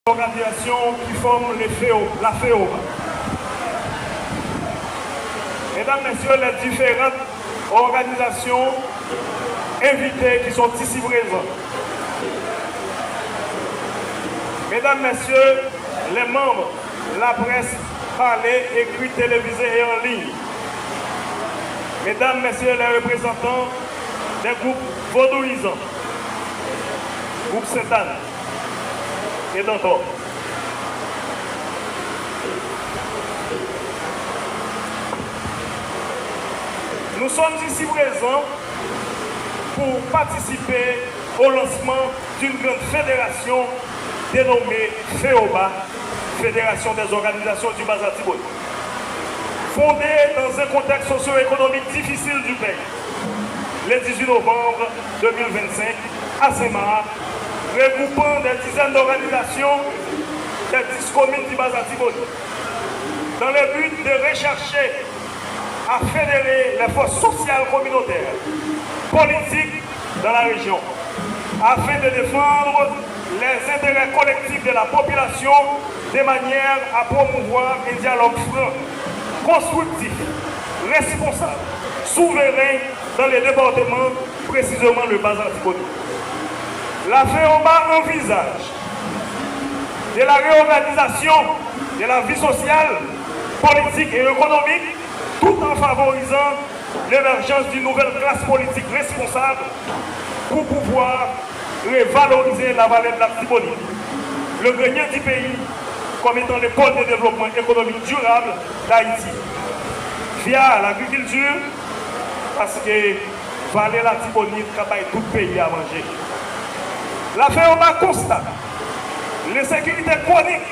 Organisations qui forment la FEOBA. Mesdames, Messieurs, les différentes organisations invitées qui sont ici présentes. Mesdames, Messieurs, les membres, la presse, parlée, écrite, télévisée et en ligne. Mesdames, Messieurs, les représentants des groupes vaudouisants, groupe Sainte-Anne et d'autres. Nous sommes ici présents pour participer au lancement d'une grande fédération dénommée FEOBA, Fédération des organisations du Bas-Atibonite. Fondée dans un contexte socio-économique difficile du pays, le 18 novembre 2025, à Saint-Marc, regroupant des dizaines d'organisations des 10 communes du Bas-Atibonite, dans le but de rechercher à fédérer les forces sociales communautaires, politiques dans la région, afin de défendre les intérêts collectifs de la population de manière à promouvoir un dialogue franc, constructif, responsable, souverain dans les départements, précisément le Bas-Atibonite. La FEOBA envisage de la réorganisation de la vie sociale, politique et économique, tout en favorisant l'émergence d'une nouvelle classe politique responsable pour pouvoir revaloriser la valeur de l'Atibonite, le grenier du pays, comme étant le pôle de développement économique durable d'Haïti, via l'agriculture, parce que valeur l'Atibonite travaille tout le pays à manger. La FEOBA constate l'insécurité chronique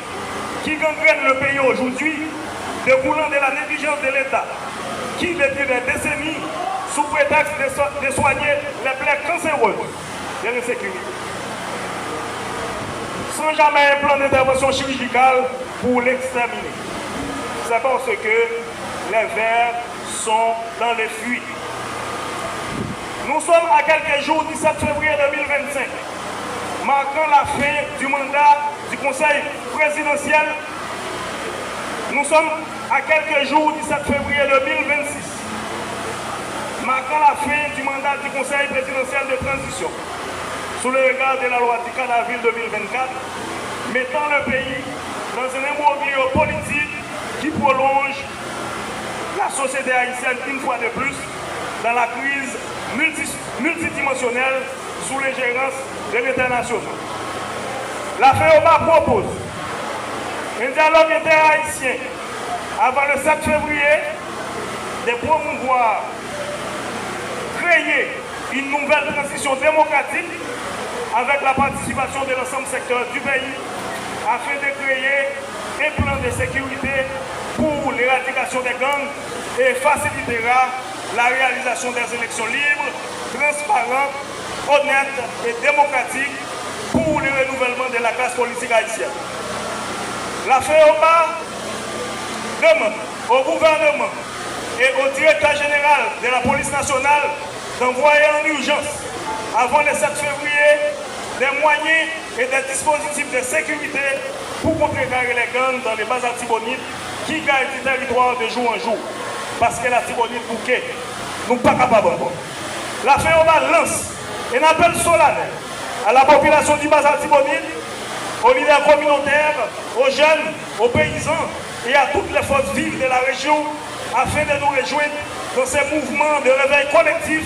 qui gangrène le pays aujourd'hui, découlant de la négligence de l'État, qui, depuis des décennies, sous prétexte de soigner les plaies cancéreuses de l'insécurité, sans jamais un plan d'intervention chirurgicale pour l'exterminer. C'est parce que les Verts sont dans les fuites. Nous sommes à quelques jours du 7 février 2025, marquant la fin du mandat du Conseil présidentiel. Nous sommes à quelques jours du 7 février 2026, marquant la fin du mandat du Conseil présidentiel de transition, sous le regard de la loi du 4 avril 2024, mettant le pays dans un imbroglio politique qui prolonge la société haïtienne une fois de plus dans la crise multidimensionnelle sous l'ingérence de l'international. La FEOBA propose un dialogue interhaïtien avant le 7 février de promouvoir, créer une nouvelle transition démocratique avec la participation de l'ensemble secteur du pays afin de créer un plan de sécurité pour l'éradication des gangs et facilitera la réalisation des élections libres, transparentes, honnêtes et démocratiques pour le renouvellement de la classe politique haïtienne. La FEOBA demande au gouvernement et au directeur général de la police nationale d'envoyer en urgence, avant le 7 février, des moyens et des dispositifs de sécurité pour contrecarrer les gangs dans les Bas-Atibonites qui gagnent du territoire de jour en jour. Parce que l'Atibonite bouquet, nous ne sommes pas capables encore. La FEOBA lance un appel solennel à la population du Bas-Atibonite, aux leaders communautaires, aux jeunes, aux paysans et à toutes les forces vives de la région afin de nous rejoindre dans ces mouvements de réveil collectif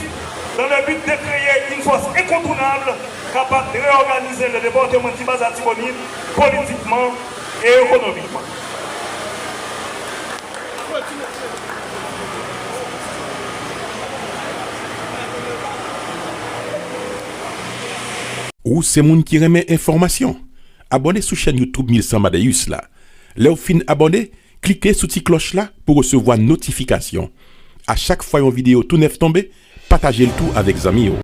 dans le but de créer une force incontournable capable de réorganiser le département du Bas-Atibonite politiquement et économiquement. Ou c'est moun qui remet information. Abonnez sur chaîne YouTube 1100 Madaeus là. Là où fin abonné, cliquez sur cette cloche là pour recevoir notification. À chaque fois une vidéo tout neuf tombé, partagez le tout avec amis.